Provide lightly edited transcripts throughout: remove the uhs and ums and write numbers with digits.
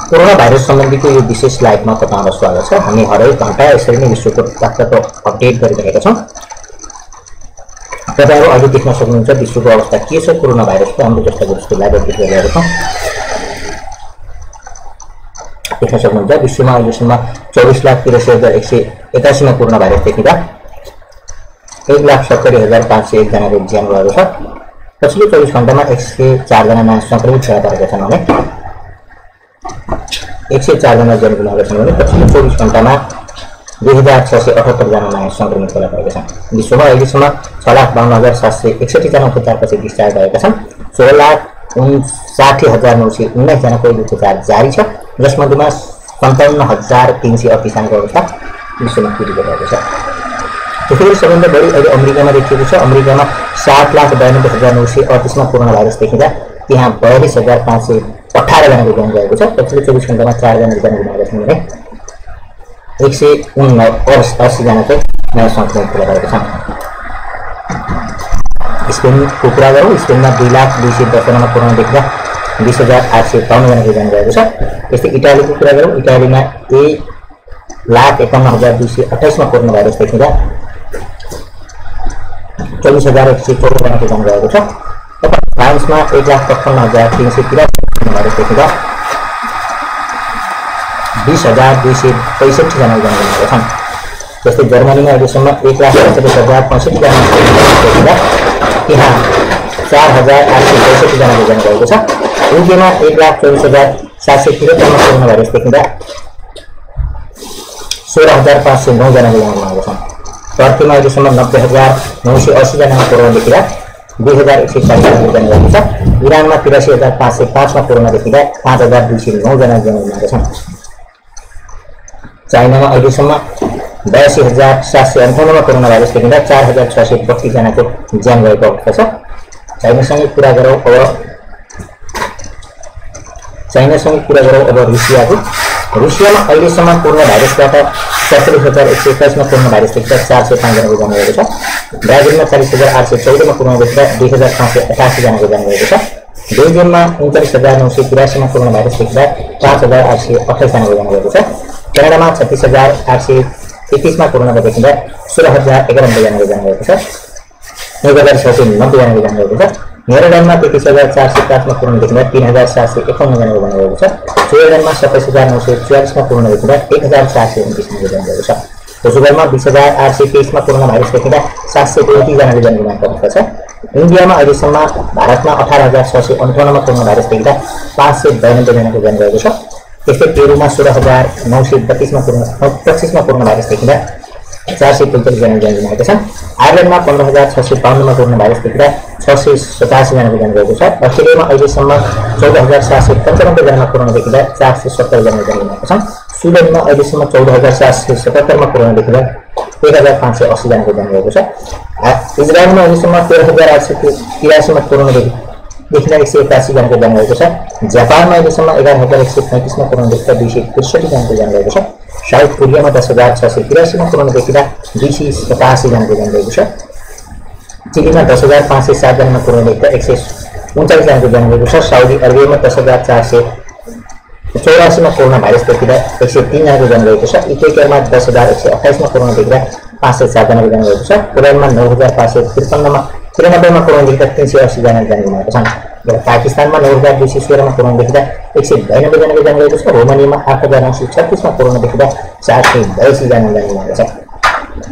Corona virus सम्बन्धीको यो विशेष लाइभमा तपाईहरुलाई स्वागत छ। हामी हरेक घण्टा यसरी नै विश्वको तथ्यको अपडेट गरिरहेका छौं। तपाईहरु अहिले देख्न सक्नुहुन्छ विश्वको अवस्था के छ। कोरोना भाइरसको हाम्रो जस्तो लाइभ अपडेट गरिरहेका छौं। देख्न सक्नुहुन्छ विश्वमा अहिलेसम्म 24,83,181 मा कोरोना भाइरस देखिँदा 1,70,501 जनाको ज्यान गएको छ। पछिल्लो 24 घण्टामा 104 जना नयाँ संक्रमित फेला परेका छन् भने 104 जना ज्यान गुमाएका छन् भने पछिल्लो 24 घण्टामा 2678 जना नयाँ संक्रमित फेला परेका छन्। विश्वमा अहिलेसम्म 6,52,761 जना उपचारपछि डिस्चार्ज भएका छन्। 16,59,919 जनाको उपचार जारी छ, जसमध्येमा 57,338 जनाको अवस्था विश्वमा क्रिटिकल भएको छ। त्यसैगरी सबैभन्दा बढी अहिले अमेरिकामा देखिएको छ। अमेरिकामा 7,92,938 मा कोरोना भाइरस देखिँदा त्यहाँ 42,518 जनाको ज्यान गएको छ। पछिल्लो 24 घण्टामा 4 जना ज्यान गुमाएका छन् भने 179 जनाको नयाँ संक्रमित फेला परेका छन्। स्पेनको कुरा गरौँ, स्पेनमा 2,02,10 जनामा कोरोना देखिँदा 20,852 जनाको ज्यान गएको छ। त्यस्तै इटालीको कुरा गरौँ, इटालीमा 1,51,228 मा कोरोना भाइरस देखिँदा 24,114 जनाको ज्यान गएको छ। फ्रान्समा 1,55,383 कोरोना भाइरस देखिँदा 20,265 जनाको ज्यान गएको छन्। त्यस्तै जर्मनीमा अहिलेसम्म 1,47,065 जना देखिँदा त्यहाँ 4,865 जनाको ज्यान गएको छ। युकेमा 1,24,773 मा कोरोना भाइरस देखिँदा 16,509 जनाको ज्यान गुमाएका छन्। टर्कीमा अहिलेसम्म 90,980 जनाको कोरोना देखिँदा 2,140 जनाको ज्यान गएको छ। इरानमा 83,505 मा कोरोना देखिँदा 5,209 जना ज्यान गुमाएका छन्। चाइनामा अहिलेसम्म 82,758 मा कोरोना भाइरस देखिँदा 4,632 जनाको ज्यान गएको अवस्था छ। चाइनासँगै कुरा गरौँ अब रुसियाको। रुसियामा अहिलेसम्म कोरोना भाइरसबाट 47,121 मा कोरोना भाइरस देखिँदा 405 जनाको ज्यान गएको छ। ब्राजिलमा 40,814 मा कोरोना देखिँदा 2,588 जनाको ज्यान गएको छ। बेल्जियममा 39,983 मा कोरोना भाइरस देखिँदा 5,828 जनाको ज्यान गएको छ। क्यानाडामा 36,831 मा कोरोना देखिँदा 16,091 जनाको ज्यान गएको छ। 1,690 जनाको ज्यान गएको छ। नेदरल्यान्डमा 33,405 मा कोरोना देखिँदा 3,751 जनाको ज्यान गएको छ। स्विजरल्यान्डमा 27,944 मा कोरोना देखिँदा 1,429 जनाको ज्यान गएको छ। पोर्चुगलमा 20,823 मा कोरोना भाइरस देखिँदा 733 जनाले ज्यान गुमाएको अवस्था छ। इन्डियामा अहिलेसम्म भारतमा 18,658 मा कोरोना भाइरस देखिँदा 592 जनाको ज्यान गएको छ। त्यस्तै पेरुमा 16,932 मा कोरोना भाइरस देखिँदा 445 जना ज्यान गुमाएका छन्। आयरल्यान्डमा 15,652 मा कोरोना भाइरस देखिँदा 687 जनाको ज्यान गएको छ। अस्ट्रेलियामा अहिलेसम्म 14,795 जनामा कोरोना देखिँदा 470 जना ज्यान गुमाएका छन्। स्विडेनमा अहिलेसम्म 14,777 मा कोरोना देखिँदा 1,580 जनाको ज्यान गएको छ। इजरायलमा अहिलेसम्म 13,883 मा कोरोना देखिँदा 181 जनाको ज्यान गएको छ। जापानमा अहिलेसम्म 11,135 मा कोरोना देखिँदा 263 जनाको ज्यान गएको छ। साउथ कोरियामा 10,683 मा कोरोना देखिँदा 287 जनाको ज्यान गएको छ। चिलीमा 10,507 जनामा कोरोना देखिँदा 139 जनाको ज्यान गएको छ। साउदी अरेबियामा 10,484 मा कोरोना भाइरस देखिँदा 103 जनाको ज्यान गएको छ। इथियोपियामा 10,128 मा कोरोना देखिँदा 507 जनाको ज्यान गएको छ। पोल्यान्डमा 9,553 मा 93 मा कोरोना देखिँदा 380 जना ज्यान गुमाएका छन्। पाकिस्तानमा 9,216 मा कोरोना देखिँदा 192 जनाको ज्यान गएको छ। रोमानियामा 8,936 मा कोरोना देखिँदा 482 जना ज्यान गुमाएका छन्।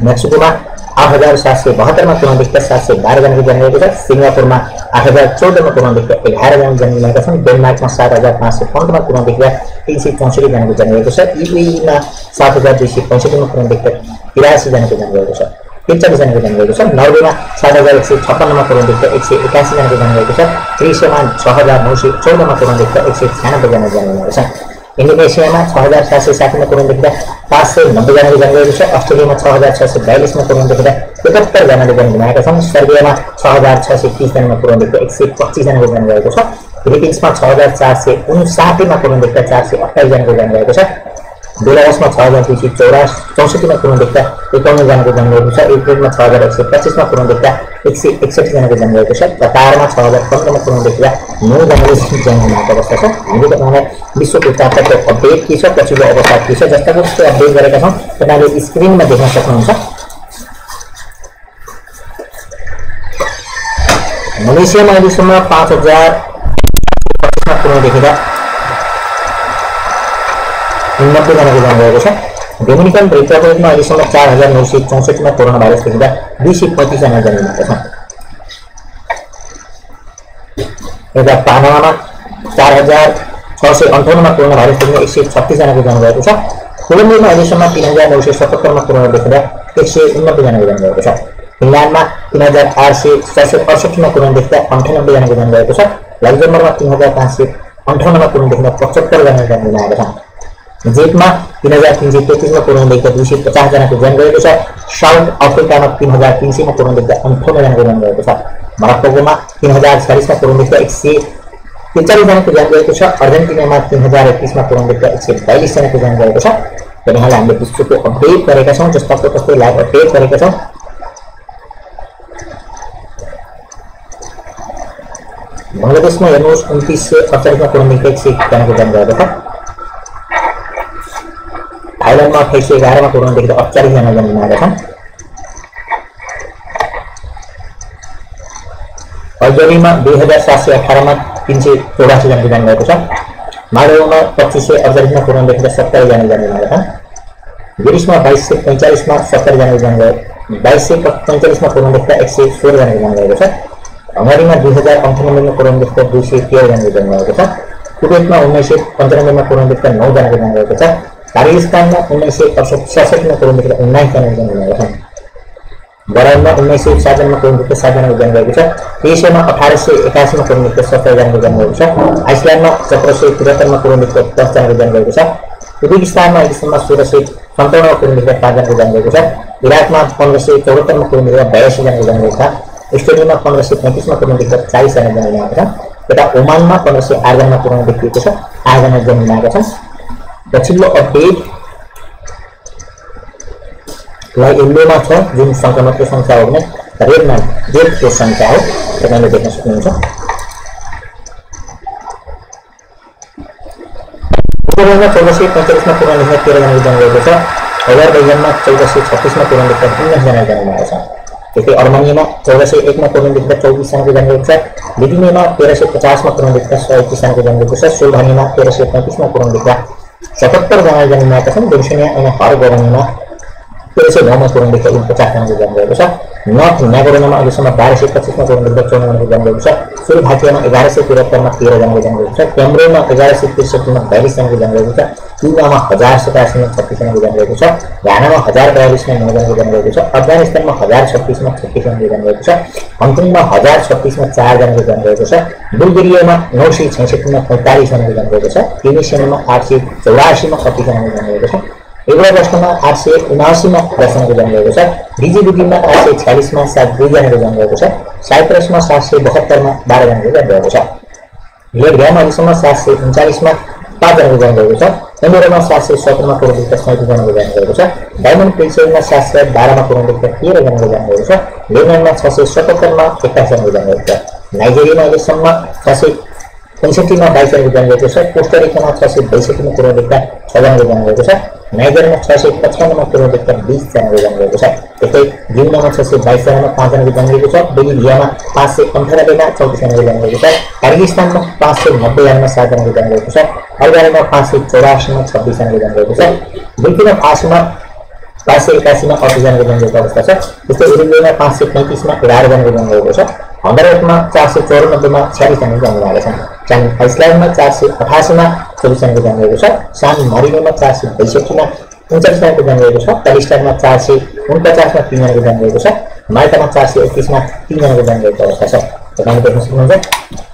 मेक्सिकोमा 8,772 मा कोरोना देखिँदा 712 जनाको ज्यान गएको छ। सिङ्गापुरमा 8,014 मा कोरोना देखिँदा 11 जना ज्यान गुमाएका छन्। डेनमार्कमा 7,515 मा कोरोना देखिँदा 364 जनाको ज्यान गएको छ। युएईमा 7,265 मा कोरोना देखिँदा 83 जनाको ज्यान गएको छ। 43 जनाको ज्यान गएको छ। नर्वेमा 7,156 मा कोरोना देखिँदा 181 जनाको ज्यान गएको छ। ग्रिसमा 6,914 मा कोरोना देखिँदा 196 जना ज्यान गुमाएका छन्। इन्डोनेसियामा 6,760 मा कोरोना देखिँदा 590 जनाको ज्यान गएको छ। अस्ट्रेलियामा 6,642 मा कोरोना देखिँदा 71 जनाले ज्यान गुमाएका छन्। सर्बियामा 6,630 जनामा कोरोना देखिँदा 125 जनाको ज्यान गएको छ। फिलिपिन्समा 6,459 मा कोरोना देखिँदा 428 जनाको ज्यान गएको छ। बेलारुसमा 6,264 मा कोरोना देखिँदा 51 जनाको ज्यान गएको छ। युक्रेनमा 6,125 मा कोरोना देखिँदा 161 जनाको ज्यान गएको छ। कतारमा 6,015 मा कोरोना देखिँदा 9 जनाले ज्यान गुमाएको अवस्था छ। हामीले तपाईलाई विश्वको चापको अपडेट के छ, पछिल्लो अवस्था के छ जस्ताको त्यस्तै अपडेट गरेका छौं। तपाईले स्क्रिनमा देख्न सक्नुहुन्छ। मलेसियामा अहिलेसम्म 5025 मा पुग्न देखेका 90 जनाको ज्यान गएको छ। डोमिनिकन रिपब्लिकमा अहिलेसम्म 4964 मा कोरोना भाइरस देखिँदा 235 जना ज्यान गुमाएका छन्। यता पानामामा 4658 मा कोरोना भाइरस देखिँदा 136 जनाको ज्यान गएको छ। कोलम्बियामा अहिलेसम्म 3977 मा कोरोना देखिँदा 189 जनाको ज्यान गएको छ। फिनल्यान्डमा 3868 मा कोरोना देखिँदा 98 जनाको ज्यान गएको छ। लक्जमबर्गमा 3558 मा कोरोना देखिँदा 75 जनाको ज्यान गुमाएका छन्। जेटमा 3333 मा कोरोना देखिँदा 250 जनाको ज्यान गएको छ। साउथ अफ्रिकामा 3300 मा कोरोना देखिँदा 58 जनाको ज्यान गएको छ। मोरक्कोमा 3046 मा कोरोना देखिँदा 143 जनाको ज्यान गएको छ। अर्जेन्टिनामा 3031 मा कोरोना देखिँदा 142 जनाको ज्यान गएको छ। यहाँले हामीले विश्वको अपडेट गरेका छौं, जस्ताको तस्तै लाइभ अपडेट गरेका छौं। बंगलादेशमा हेर्नुहोस् 2948 मा कोरोना देखिँदा 101 जनाको ज्यान गएको छ। थाइल्यान्डमा 2811 मा कोरोना देखिँदा 48 जना ज्यान गुमाएका छन्। अल्जेरियामा 2718 मा 384 जनाको ज्यान गएको छ। मालदिभ्समा 2548 मा कोरोना देखिँदा 70 जना ज्यान गुमाएका छन्। ग्रिसमा 2245 मा 70 जनाको ज्यान गएको, 2245 मा कोरोना देखिँदा 116 जनाको ज्यान गएको छ। हंगरीमा 2098 मा कोरोना देखिँदा 213 जनाको ज्यान गएको छ। कुवेतमा 1995 मा कोरोना देखिँदा 9 जनाको ज्यान गएको छ। पाकिस्तानमा 1967 मा कोरोना देखिँदा 19 जनाको ज्यान गएको छ। बराइनमा 1957 मा कोरोना देखिँदा 7 जनाको ज्यान गएको छ। एसियामा 1881 मा कोरोना देखिँदा 17 जनाको ज्यान गएको छ। आइसल्यान्डमा 1773 मा कोरोना देखिँदा 10 जनाको ज्यान गएको छ। उज्बेकिस्तानमा अहिलेसम्म 1657 मा कोरोना देखिँदा 5 जनाको ज्यान गएको छ। इराकमा 1574 मा कोरोना देखिँदा 82 जनाको ज्यान गएको छ। अस्ट्रेलियामा 1535 मा कोरोना देखिँदा 40 जना ज्यान गुमाएका छन्। यता ओमानमा 1508 जना कोरोना देखिएको छ, 8 जना ज्यान गुमाएका छन्। पछिल्लो अपडेट लाई येल्लोमा छ जुन संक्रमणको संख्या हो भने रेडमा डेथको संख्या हो, तपाईले देख्न सक्नुहुन्छ। कोरोना 1445 मा कोरोना देखिँदा 13 जनाको ज्यान गएको छ। अजरबैजानमा 1436 मा कोरोना देखिँदा 19 जना ज्यान गुमाएका छन्। त्यस्तै अर्मेनियामा 1401 मा कोरोना देखिँदा 24 जनाको ज्यान गएको छ। लिथुनियामा 1350 मा कोरोना देखिँदा 121 जनाको ज्यान गएको छ। स्लोभानियामा 1335 मा कोरोना देखिँदा 77 जना ज्यान गुमाएका छन्। बोस्निया एन्ड हर्जेगोभिनामा 1309 मा कोरोना देखिँदा 49 जनाको ज्यान गएको छ। नर्थ म्यागोडोनामा अहिलेसम्म 1225 मा कोरोना देखिँदा 54 जनाको ज्यान गएको छ। स्लोभाकियामा 1173 मा 13 जनाको ज्यान गएको छ। क्यामरूनमा 1163 मा 42 जनाको ज्यान गएको छ। क्युबामा 1087 मा 36 जनाको ज्यान गएको छ। घानामा 1042 मा 9 जनाको ज्यान गएको छ। अफगानिस्तानमा 1036 मा 36 जनाको ज्यान गएको छ। हङकङमा 1036 मा 4 जनाको ज्यान गएको छ। बुल्गेरियामा 966 मा 45 जनाको ज्यान गएको छ। ट्युनिसियामा 884 मा 30 जनाको ज्यान गएको छ। एग्रोबस्टमा 879 मा 10 जनाको ज्यान गएको छ। डिजिबुटीमा 846 मा 7 जनाको ज्यान गएको छ। साइप्रसमा 772 मा 12 जनाको ज्यान गएको छ। लेटभियामा अहिलेसम्म 739 मा 5 जनाको ज्यान गएको छ। एन्डोरामा 717 मा कोरोना देखिँदा 37 जनाको ज्यान गएको छ। डायमन्ड प्रिन्सेसमा 712 मा कोरोना देखिँदा 13 जनाको ज्यान गएको छ। लेबनानमा 677 मा 21 जनाको ज्यान गएको छ। नाइजेरियामा अहिलेसम्म 665 मा 22 जनाको ज्यान गएको छ। कोस्टारिकामा 662 मा कोरोना देखिँदा 6 जनाको ज्यान गएको छ। नाइजरमा 655 मा कोरोना देखिँदा 20 जनाको ज्यान गएको छ। त्यस्तै गिनीमा 622 जनामा 5 जनाको ज्यान गएको छ। बोलिभियामा 598 मा 34 जनाको ज्यान गएको छ। किर्गिस्तानमा 590 जनामा 7 जनाको ज्यान गएको छ। अल्बानियामा 584 मा 26 जनाको ज्यान गएको छ। बुर्किना फासोमा 581 मा 80 जनाको ज्यान गएको अवस्था छ। त्यस्तै उरुग्वेमा 535 मा 11 जनाको ज्यान गएको छ। हन्डुरासमा 494 मा 46 जनाको ज्यान गएको छ। आइसल्यान्डमा 488 मा 24 जनाको ज्यान गएको छ। सान मारिनोमा 462 मा 39 जनाको ज्यान गएको छ। पाकिस्तानमा 449 मा 3 जनाको ज्यान गएको छ। माल्टामा 431 मा 3 जनाको ज्यान गएको अवस्था छ। तपाईले देख्न सक्नुहुन्छ।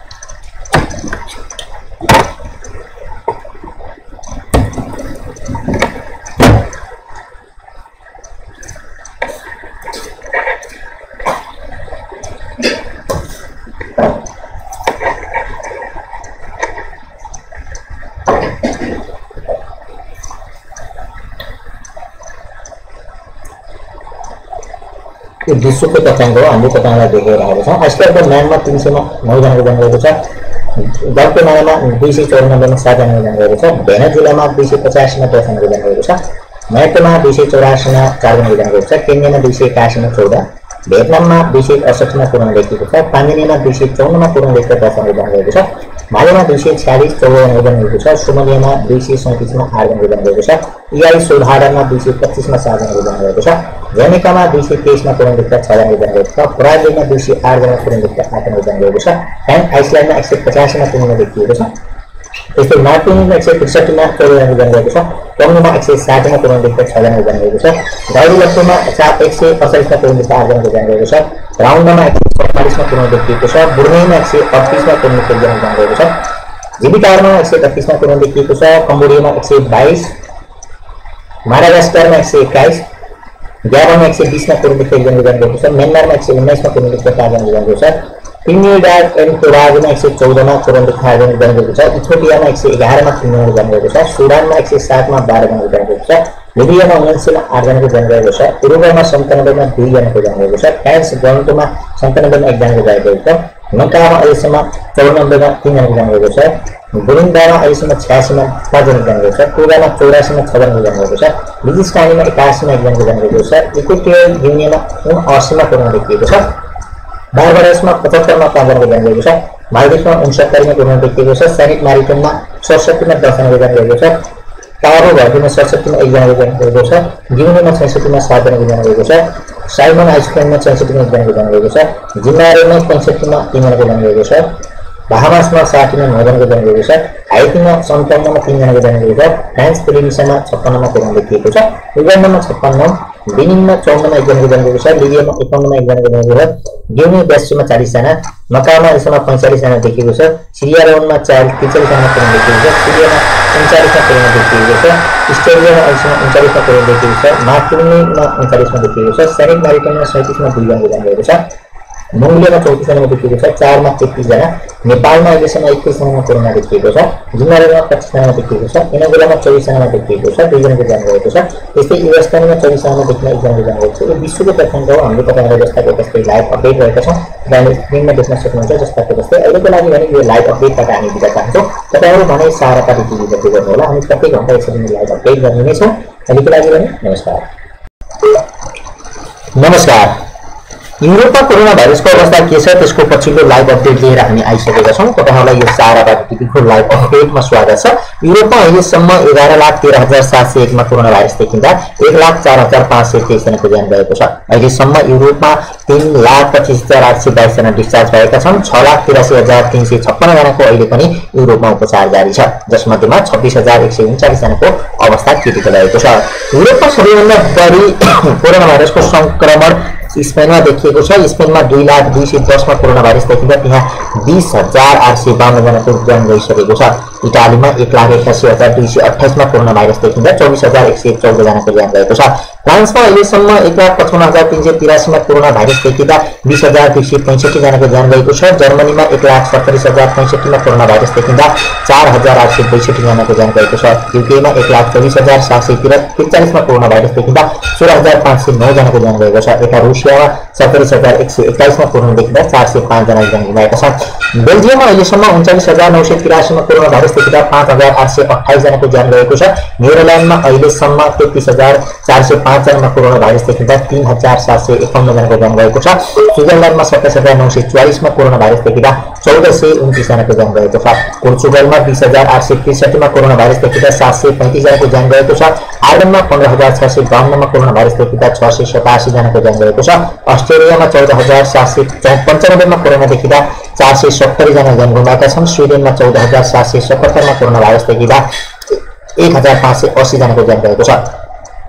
विश्वको तथ्याङ्क हो, हामीले तपाईलाई देखाइरहेको छौँ। आइसल्यान्डको म्यानमा 300 मा 9 जनाको ज्यान गएको छ। ग्वाटेमालामा 294 मा 7 जनाको ज्यान गएको छ। भेनेजुएलामा 285 मा 10 जनाको ज्यान गएको छ। माल्टामा 284 मा 4 जनाको ज्यान गएको छ। केन्यामा 281 मा 14, भियतनाममा 268 मा कोरोना देखिएको छ। तान्जानियामा 254 मा कोरोना देखिएको 10 जनाको ज्यान गएको छ। मालीमा 246 14 जनाको ज्यान गएको छ। सोमालियामा 237 मा 8 जनाको ज्यान गएको छ। इआई सोल्भाडामा 225 मा 7 जनाको ज्यान गएको छ। जमैकामा 223 मा कोरोना देखिएको 6 जनाको ज्यान गएको छ। पराग्वेमा 208 जना कोरोना देखिएको 8 जनाको ज्यान गएको छ। एन्ड आइसल्यान्डमा 185 मा कोरोना देखिएको छ। त्यस्तै मार्टिनिकमा 163 मा 14 जनाको ज्यान गएको छ। टोङ्गोमा 107 मा कोरोना देखिएको 6 जनाको ज्यान गएको छ। गाउडुलप्पोमा 148 मा कोरोना देखिएको 8 जनाको ज्यान गएको छ। राउन्डामा 144 मा कोरोना देखिएको छ। बुर्नेईमा 138 मा कोरोना देखिएको ज्यान गएको छ। जिबिटारमा 131 मा कोरोना देखिएको छ। कम्बोडियामा 122, माडागास्करमा 121, ग्याबोनमा 120 मा कोरोना देखिएको ज्यान गएको छ। म्यानमारमा 119 मा कोरोना देखिएको 4 जनाको ज्यान गएको छ। ट्रिनिडाड एन्ड टोबागोमा 114 मा कोरोना देखिएको 8 जनाको ज्यान गएको छ। इथियोपियामा 111 मा 3 जनाको ज्यान गएको छ। सुडानमा 107 मा 12 जनाको ज्यान गएको छ। लिबियामा 79 मा 8 जनाको ज्यान गएको छ। उरुग्वेमा 97 मा 2 जनाको ज्यान गएको छ। फ्रान्स गन्टोमा 97 मा 1 जनाको ज्यान गएको छ। लङ्कामा अहिलेसम्म 94 मा 3 जनाको ज्यान गएको छ। बुरुन्डीमा अहिलेसम्म 86 मा 5 जनाको ज्यान गएको छ। टोगामा 84 मा 6 जनाको ज्यान गएको छ। लिechtensteinमा 81 मा 1 जनाको ज्यान गएको छ। इक्वेटोरियल गिनीमा 79 मा कोरोना देखिएको छ। बारबाडोसमा 75 मा 5 जनाको ज्यान गएको छ। मालदिभ्समा 69 मा कोरोना देखिएको छ। सेन्ट मारिटनमा 67 मा 10 जनाको ज्यान गएको छ। काबो भर्दीमा 67 मा 1 जनाको ज्यान गएको छ। गिनीमा 66 मा 7 जनाको ज्यान गएको छ। साइमन आइसल्यान्डमा 66 मा 1 जनाको ज्यान गएको छ। जिम्बाब्वेमा 65 मा 3 जनाको ज्यान गएको छ। बाहामासमा 60 मा 9 जनाको ज्यान गएको छ। हाइतीमा 57 मा 3 जनाको ज्यान गएको छ। फ्रान्स पोलिनेसियामा 56 मा कोरोना देखिएको छ। युगान्डामा 56, बेनिनमा 54 मा 1 जनाको ज्यान गएको छ। लिबियामा 51 मा 1 जनाको ज्यान गएको छ। गिनी बेस्टमा 40 जना, मकामा यसमा 45 जना देखिएको छ। सिरिया लेबनमा 43 जना कोरोना देखिएको छ। सिरियामा 39 मा कोरोना देखिएको छ। अस्ट्रेलियामा यसमा 39 मा कोरोना देखिएको छ। मार्टिनिकमा 39 मा देखिएको छ। सेन्ट मारिटनमा 37 मा 2 जनाको ज्यान गएको छ। मंगोलियामा 34 जनामा देखिएको छ। 4 मा 33 जना। नेपालमा अहिलेसम्म 21 जनामा कोरोना देखिएको छ। जिम्बाब्वेमा 25 जनामा देखिएको छ। एनगोलामा 24 जनामा देखिएको छ। 2 जनाको ज्यान गएको छ। त्यस्तै युएसमा 24 जनामा देखिन 1 जनाको ज्यान गएको छ। यो विश्वको तथ्याङ्क हो। हामीले तपाईहरुलाई जस्ताको त्यस्तै लाइभ अपडेट गरेका छौं। तपाईले स्क्रिनमा देख्न सक्नुहुन्छ जस्ताको त्यस्तै। अहिलेको लागि भने यो लाइभ अपडेटबाट हामी बिदा चाहन्छौं। तपाईहरु भने साराका टिभी जति गर्नु होला। हामी प्रत्येक घण्टा यसरी नै लाइभ अपडेट गर्ने नै छौं। अहिलेको लागि भने नमस्कार। नमस्कार। युरोपमा कोरोना भाइरसको अवस्था के छ त्यसको पछिल्लो लाइभ अपडेट लिएर हामी आइसकेका छौं। तपाईहरुलाई यो साराबाट टिभीको लाइभ अपडेटमा स्वागत छ। युरोपमा अहिलेसम्म 11,13,701 मा कोरोना भाइरस देखिँदा 1,04,523 जनाको ज्यान गएको छ। अहिलेसम्म युरोपमा 3,25,822 जना डिस्चार्ज भएका छन्। 6,83,356 जनाको अहिले पनि युरोपमा उपचार जारी छ, जसमध्येमा 26,139 जनाको अवस्था क्रिटिकल रहेको छ। युरोपमा सबैभन्दा बढी कोरोना भाइरसको संक्रमण स्पेनमा देखिएको छ। स्पेनमा 2,02,10 मा कोरोना भाइरस देखिँदा त्यहाँ 20,852 जनाको ज्यान गइसकेको छ। इटालीमा 1,81,228 मा कोरोना भाइरस देखिँदा 24,114 जनाको ज्यान गएको छ। फ्रान्समा अहिलेसम्म 1,55,383 मा कोरोना भाइरस देखिँदा 20,265 जनाको ज्यान गएको छ। जर्मनीमा 1,70,065 मा कोरोना भाइरस देखिँदा 4,862 जनाको ज्यान गएको छ। युकेमा 1,24,743 मा कोरोना भाइरस देखिँदा 16,509 जनाको ज्यान गएको छ। यता रुसियामा 70,121 मा कोरोना देखिँदा 405 जनाको ज्यान गुमाएका छन्। बेल्जियममा अहिलेसम्म 39,983 मा कोरोना भाइरस देखिँदा 5,828 जनाको ज्यान गएको छ। नेदरल्यान्डमा अहिलेसम्म 33,405 जनामा कोरोना भाइरस देखिँदा 3,751 जनाको ज्यान गएको छ। स्विजरल्यान्डमा 27,944 मा कोरोना भाइरस देखिँदा 1,429 जनाको ज्यान गएको छ। पोर्चुगलमा 20,863 मा कोरोना भाइरस देखिँदा 735 जनाको ज्यान गएको छ। आयरल्यान्डमा 15,652 मा कोरोना भाइरस देखिँदा 687 जनाको ज्यान गएको छ। अस्ट्रेलियामा 14,795 मा कोरोना देखिँदा 470 जना ज्यान गुमाएका छन्। स्विडेनमा 14,777 मा कोरोना भाइरस देखिँदा 1,580 जनाको ज्यान गएको छ।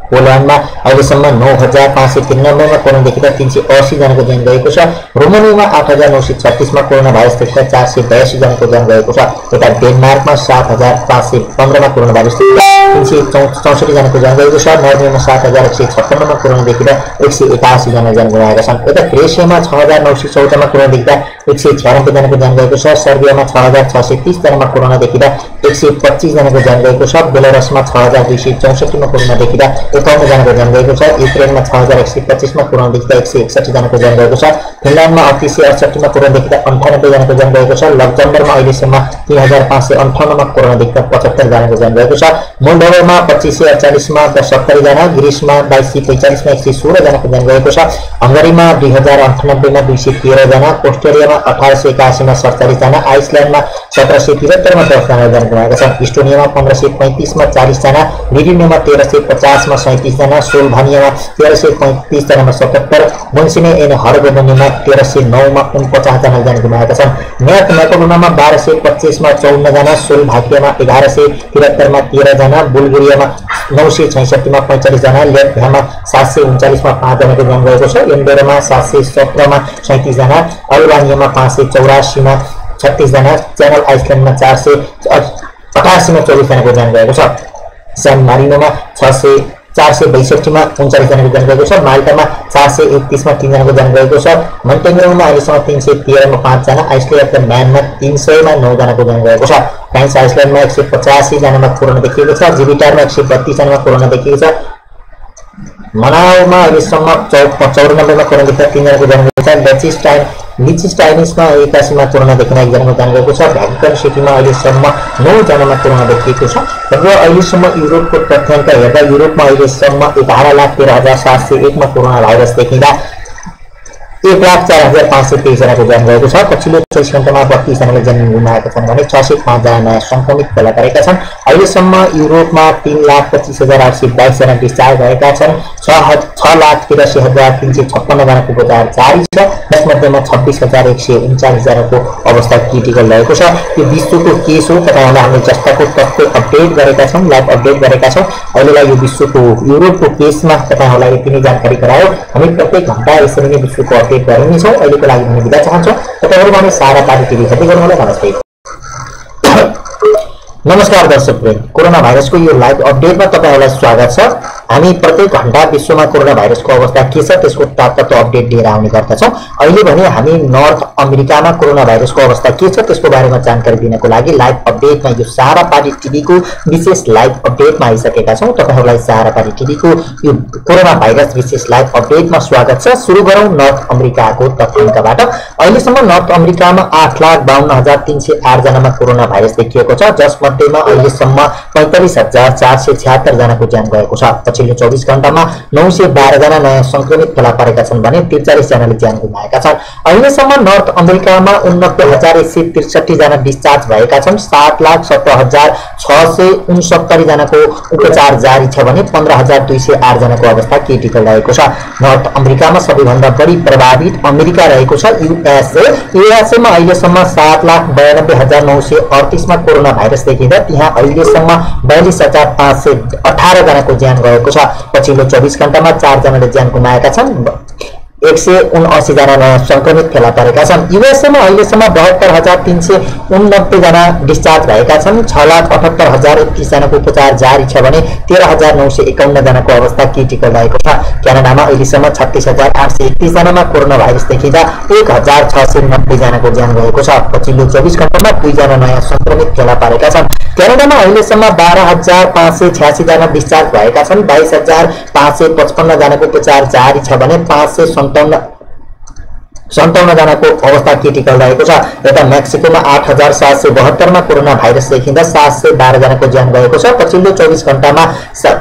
पोल्यान्डमा अहिलेसम्म 9,593 मा कोरोना देखिँदा 380 जनाको ज्यान गएको छ। रोमानियामा 8,936 मा कोरोना भाइरस देखिँदा 482 जनाको ज्यान गएको छ। यता डेनमार्कमा 7,515 मा कोरोना भाइरस देखिँदा 364 जनाको ज्यान गएको छ। नर्वेमा 7156 मा कोरोना देखिँदा 181 जना ज्यान गुमाएका छन्। यता क्रोएसियामा 6914 मा कोरोना देखिँदा 196 जनाको ज्यान गएको छ। सर्बियामा 6630 जनामा कोरोना देखिँदा 125 जनाको ज्यान गएको छ। बेलारसमा 6264 मा कोरोना देखिँदा 51 जनाको ज्यान गएको छ। युक्रेनमा 6125 मा कोरोना देखिँदा 161 जनाको ज्यान गएको छ। फिनल्यान्डमा 3868 मा कोरोना देखिँदा 98 जनाको ज्यान गएको छ। लक्जमबर्गमा अहिलेसम्म 3558 मा कोरोना देखिँदा 75 जनाको ज्यान गएको छ। मोल्डोभामा 2548 मा 70 जना, ग्रिसमा 2245 मा 116 जनाको ज्यान गएको छ। हंगरीमा 2098 मा 213 जना, अस्ट्रेलियामा 1881 मा 47 जना, आइसल्यान्डमा 1773 मा 10 जना ज्यान गुमाएका छन्। इस्टोनियामा 1535 मा 40 जना, लिथुनियामा 1350 मा 37 जना, स्लोभानियामा 1335 जना मा 77, मोन्सिने एन्ड हर्जेगोभिनामा 1309 मा 49 जना ज्यान गुमाएका छन्। म्याकेडोनियामा 1225 मा 54 जना, स्लोभाकियामा 1173 मा 13 जना, बुल्गेरियामा 966 मा 45 जना, लेटभियामा 739 मा 5 जनाको ज्यान गएको छ। एन्डोरामा 717 मा 37 जना, अल्बानियामा 584 मा 36 जना, च्यानल आइसल्यान्डमा 488 मा 24 जनाको ज्यान गएको छ। सान मारिनोमा 462 मा 39 जनाको ज्यान गएको छ। माल्टामा 431 मा 3 जनाको ज्यान गएको छ। मन्टेनेग्रोमा अहिलेसम्म 313 मा 5 जना, आइसल्यान्ड र म्यानमा 300 मा 9 जनाको ज्यान गएको छ। फ्रान्स आइसल्यान्डमा 185 जनामा कोरोना देखिएको छ। जिबिटारमा 132 जनामा कोरोना देखिएको छ। मनाउमा अहिलेसम्म 94 मा कोरोना देखिँदा 3 जनाको ज्यान गएको छ। लिचेस्टाइनमा 81 मा कोरोना देखिँदा 1 जनाको ज्यान गएको छ। भ्याटिकन सिटीमा अहिलेसम्म 9 जनामा कोरोना देखिएको छ। र अहिलेसम्म युरोपको तथ्याङ्क हेर्दा युरोपमा अहिलेसम्म 11,13,701 मा कोरोना भाइरस देखिँदा 1,04,523 जनाको ज्यान गएको छ। पछिल्लो 24 घण्टामा 32 जनाले ज्यान गुमाएका छन् भने 605 जना नयाँ संक्रमित फेला परेका छन्। अहिलेसम्म युरोपमा 3,25,822 जना डिस्चार्ज भएका छन्। 6,83,356 जनाको उपचार जारी छ। यसमध्येमा 26,139 जनाको अवस्था क्रिटिकल रहेको छ। यो विश्वको केस हो। तपाईहरुलाई हामीले जस्ताको तथ्य अपडेट गरेका छौं, लाइभ अपडेट गरेका छौं। अहिलेलाई यो विश्वको युरोपको केसमा तपाईहरुलाई यति नै जानकारी गरायो। हामी प्रत्येक घण्टा यसरी नै विश्वको अपडेट गर्ने छौं। अहिलेको लागि हामी बिदा चाहन्छौं। तपाईहरुमा हामी सारा पारी टिभी हेर्दै गर्नुहोला। नमस्ते। नमस्कार दर्शकवृन्द, कोरोना भाइरसको यो लाइभ अपडेटमा तपाईहरुलाई स्वागत छ। हामी प्रत्येक घण्टा विश्वमा कोरोना भाइरसको अवस्था के छ त्यसको तात्कालिक अपडेट लिएर आउने गर्दछौं। अहिले भने हामी नर्थ अमेरिकामा कोरोना भाइरसको अवस्था के छ त्यसको बारेमा जानकारी दिनको लागि लाइभ अपडेटमा यो सारा पारी टिभीको विशेष लाइभ अपडेटमा आइसकेका छौं। तपाईहरुलाई सारा पारी टिभीको यो कोरोना भाइरस विशेष लाइभ अपडेटमा स्वागत छ। सुरु गरौं नर्थ अमेरिकाको तथ्याङ्कबाट। अहिलेसम्म नर्थ अमेरिकामा 8,52,308 जनामा कोरोना भाइरस देखिएको छ, जसमध्येमा अहिलेसम्म 45,476 जनाको ज्यान गएको छ। पछिल्लो 24 घण्टामा 912 जना नयाँ संक्रमित फेला परेका छन् भने 43 जनाले ज्यान गुमाएका छन्। अहिलेसम्म नर्थ अमेरिकामा 69,163 जना डिस्चार्ज भएका छन्। 7,70,669 जनाको उपचार जारी छ भने 15,208 जनाको अवस्था क्रिटिकल रहेको छ। नर्थ अमेरिकामा सबैभन्दा बढी प्रभावित अमेरिका रहेको छ, युएसए मा अहिलेसम्म 7,92,938 मा कोरोना भाइरस देखिँदा त्यहाँ अहिलेसम्म 42,518 जनाको ज्यान गएको छ। पछिल्लो 24 घण्टामा 4 जनाले ज्यान गुमाएका छन्। 179 जना नयाँ संक्रमित फेला परेका छन्। युएसए मा अहिलेसम्म 72,389 जना डिस्चार्ज भएका छन्। 6,78,031 जनाको उपचार जारी छ भने 13,951 जनाको अवस्था क्रिटिकल रहेको छ। क्यानाडामा अहिलेसम्म 36,831 जनामा कोरोना भाइरस देखिँदा 1,690 जनाको ज्यान गएको छ। पछिल्लो 24 घण्टामा 2 जना नयाँ संक्रमित फेला परेका छन्। क्यानाडामा अहिलेसम्म 12,586 जना डिस्चार्ज भएका छन्। 22,555 जनाको उपचार जारी छ भने 557 जनाको अवस्था क्रिटिकल रहेको छ। यता मेक्सिकोमा 8,772 मा कोरोना भाइरस देखिँदा 712 जनाको ज्यान गएको छ। पछिल्लो 24 घण्टामा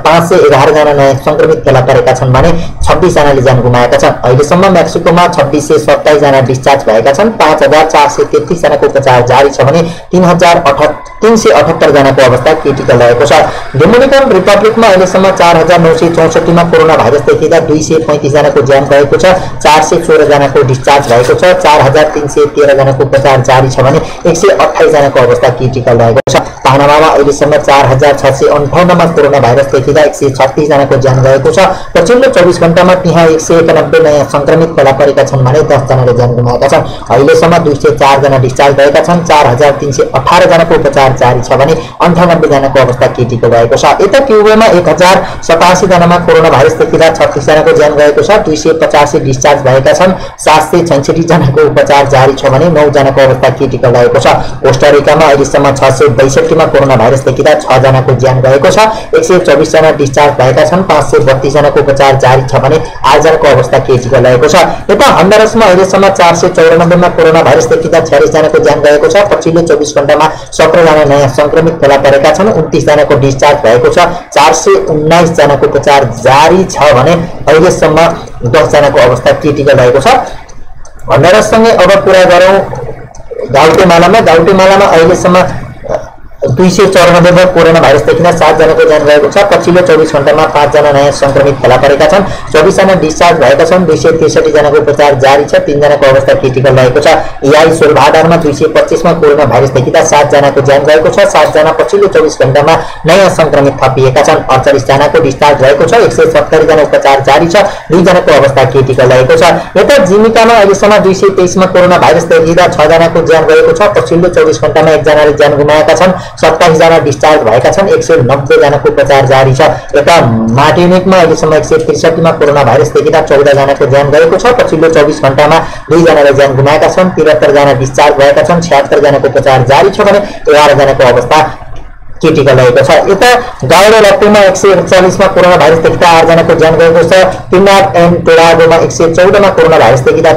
511 जना नयाँ संक्रमित फेला परेका छन् भने 26 जनाले ज्यान गुमाएका छन्। अहिलेसम्म मेक्सिकोमा 2627 जना डिस्चार्ज भएका छन्। 5,433 जनाको उपचार जारी छ भने 3,78 जनाको अवस्था क्रिटिकल रहेको छ। डोमिनिकन रिपब्लिकमा अहिलेसम्म 4,964 मा कोरोना भाइरस देखिँदा 235 जनाको ज्यान गएको छ। 416 जनाको डिस्चार्ज डिस्चार्ज भएको छ। 4313 जनाको उपचार जारी छ भने 128 जनाको अवस्था क्रिटिकल रहेको छ। पानामामा अहिलेसम्म 4658 मा कोरोना भाइरस देखिँदा 136 जनाको ज्यान गएको छ। पछिल्लो 24 घण्टामा त्यहाँ 191 नयाँ संक्रमित फेला परेका छन् भने 10 जनाले ज्यान गुमाएका छन्। अहिलेसम्म 204 जना डिस्चार्ज भएका छन्। 4318 जनाको उपचार जारी छ भने 98 जनाको अवस्था क्रिटिकल रहेको छ। यता क्युबामा 1087 जनामा कोरोना भाइरस देखिँदा 36 जनाको ज्यान गएको छ। 285 डिस्चार्ज भएका छन्। 766 जनाको उपचार जारी छ भने 9 जनाको अवस्था क्रिटिकल रहेको छ। कोस्टारिकामा अहिलेसम्म 662 मा कोरोना भाइरस देखिँदा 6 जनाको ज्यान गएको छ। 124 जना डिस्चार्ज भएका छन्। 532 जनाको उपचार जारी छ भने 8 जनाको अवस्था क्रिटिकल रहेको छ। यता हन्डुरासमा अहिलेसम्म 494 मा कोरोना भाइरस देखिँदा 46 जनाको ज्यान गएको छ। पछिल्लो 24 घण्टामा 17 जना नयाँ संक्रमित फेला परेका छन्। 29 जनाको डिस्चार्ज भएको छ। 419 जनाको उपचार जारी छ भने अहिलेसम्म 10 जनाको अवस्था क्रिटिकल रहेको छ। हन्डुराससँगै अब कुरा गरौँ गाउटेमालामा अहिलेसम्म 294 मा कोरोना भाइरस देखिँदा 7 जनाको ज्यान गएको छ। पछिल्लो 24 घण्टामा 5 जना नयाँ संक्रमित फेला परेका छन्। 24 जना डिस्चार्ज भएका छन्। 263 जनाको उपचार जारी छ। 3 जनाको अवस्था क्रिटिकल रहेको छ। एआई सोलभाडारमा 225 मा कोरोना भाइरस देखिँदा 7 जनाको ज्यान गएको छ। 7 जना पछिल्लो 24 घण्टामा नयाँ संक्रमित थपिएका छन्। 48 जनाको डिस्चार्ज भएको छ। 170 जना उपचार जारी छ। 2 जनाको अवस्था क्रिटिकल रहेको छ। यता जिमिकामा अहिलेसम्म 223 मा कोरोना भाइरस देखिँदा 6 जनाको ज्यान गएको छ। पछिल्लो 24 घण्टामा 1 जनाले ज्यान गुमाएका छन्। 27 जना डिस्चार्ज भएका छन्। 190 जनाको उपचार जारी छ। यता मार्टिनिकमा अहिलेसम्म 163 मा कोरोना भाइरस देखिँदा 14 जनाको ज्यान गएको छ। पछिल्लो 24 घण्टामा 2 जनाले ज्यान गुमाएका छन्। 73 जना डिस्चार्ज भएका छन्। 76 जनाको उपचार जारी छ भने 11 जनाको अवस्था क्रिटिकल रहेको छ। यता गाउँले लप्टुमा 141 मा कोरोना भाइरस देखिँदा 8 जनाको ज्यान गएको छ। ट्रिनिडाड एन्ड टोबागोमा 114 मा कोरोना भाइरस देखिँदा